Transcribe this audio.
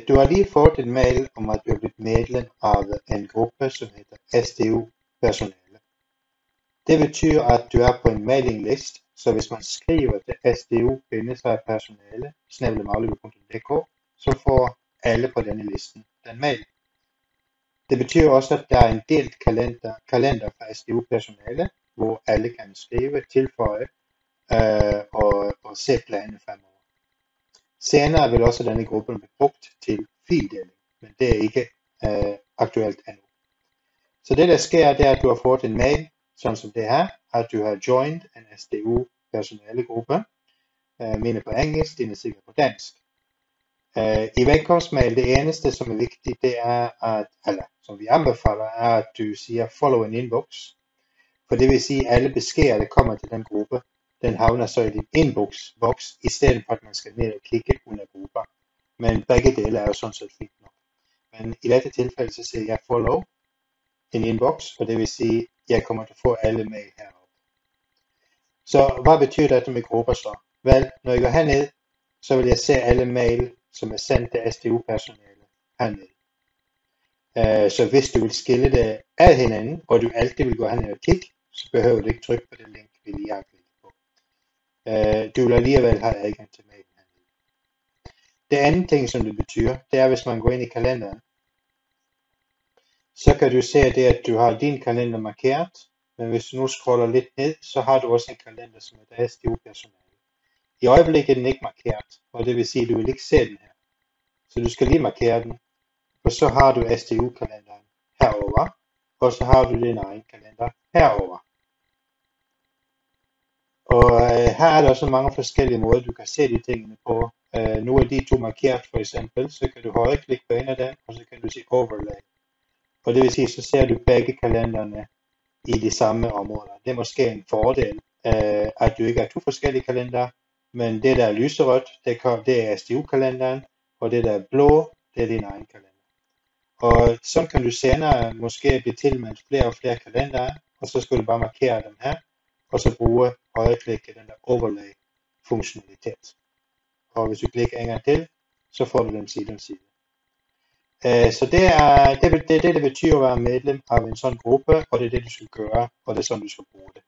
Du har lige fået en mail om at du er blevet medlem af en gruppe, som hedder SDU Personale. Det betyder, at du er på en mailinglist, så hvis man skriver til sdu-personale@magliv.dk, så får alle på denne listen den mail. Det betyder også, at der er en delt kalender for SDU-personale, hvor alle kan skrive, tilføje og se planer fremover. Senere vil også denne gruppe blive brugt til fildeling, men det er ikke aktuelt endnu. Så det der sker, det er, at du har fået en mail, sådan som det her, at du har joined en SDU-personalegruppe. Mine på engelsk, dine sikkert på dansk. I velkomstmail, det eneste som er vigtigt, det er, som vi anbefaler, er, at du siger follow an inbox. For det vil sige, at alle beskeder, der kommer til den gruppe, den havner så i din inbox, i stedet for at man skal ned og klikke under grupper. Men begge dele er jo sådan set fint nok. Men i dette tilfælde, så siger jeg follow en inbox, og det vil sige, at jeg kommer til at få alle mail heroppe. Så hvad betyder dette med grupper så? Vel, når jeg går herned, så vil jeg se alle mail, som er sendt til SDU-personale hernede. Så hvis du vil skille det af hinanden, og du altid vil gå herned og kigge, så behøver du ikke trykke på det link, vi lige har klikket på. Du vil alligevel have adgang til mailen hernede. Det andet ting, som det betyder, det er, hvis man går ind i kalenderen, så kan du se det, at du har din kalender markeret, men hvis du nu scroller lidt ned, så har du også en kalender, som er SDU-personale. I øjeblikket er den ikke markeret, og det vil sige, at du vil ikke se den her. Så du skal lige markere den, og så har du SDU-kalenderen herover, og så har du din egen kalender herover. Og her er der også mange forskellige måder, du kan se de tingene på. Nu er de to markeret for eksempel, så kan du højreklikke på en af dem, og så kan du sige overlay. Og det vil sige, så ser du begge kalenderne i de samme områder. Det er måske en fordel, at du ikke har to forskellige kalendere, men det der er lyserødt, det er SDU-kalenderen, og det der er blå, det er din egen kalender. Og så kan du senere måske blive tilmeldt flere og flere kalendere, og så skal du bare markere dem her, og så bruge højreklik i den der overlay-funktionalitet. Og hvis du klikker en gang til, så får du dem side om side. Så det er det betyder at være medlem af en sådan gruppe, og det er det du skal gøre, og det er sådan du skal bruge det.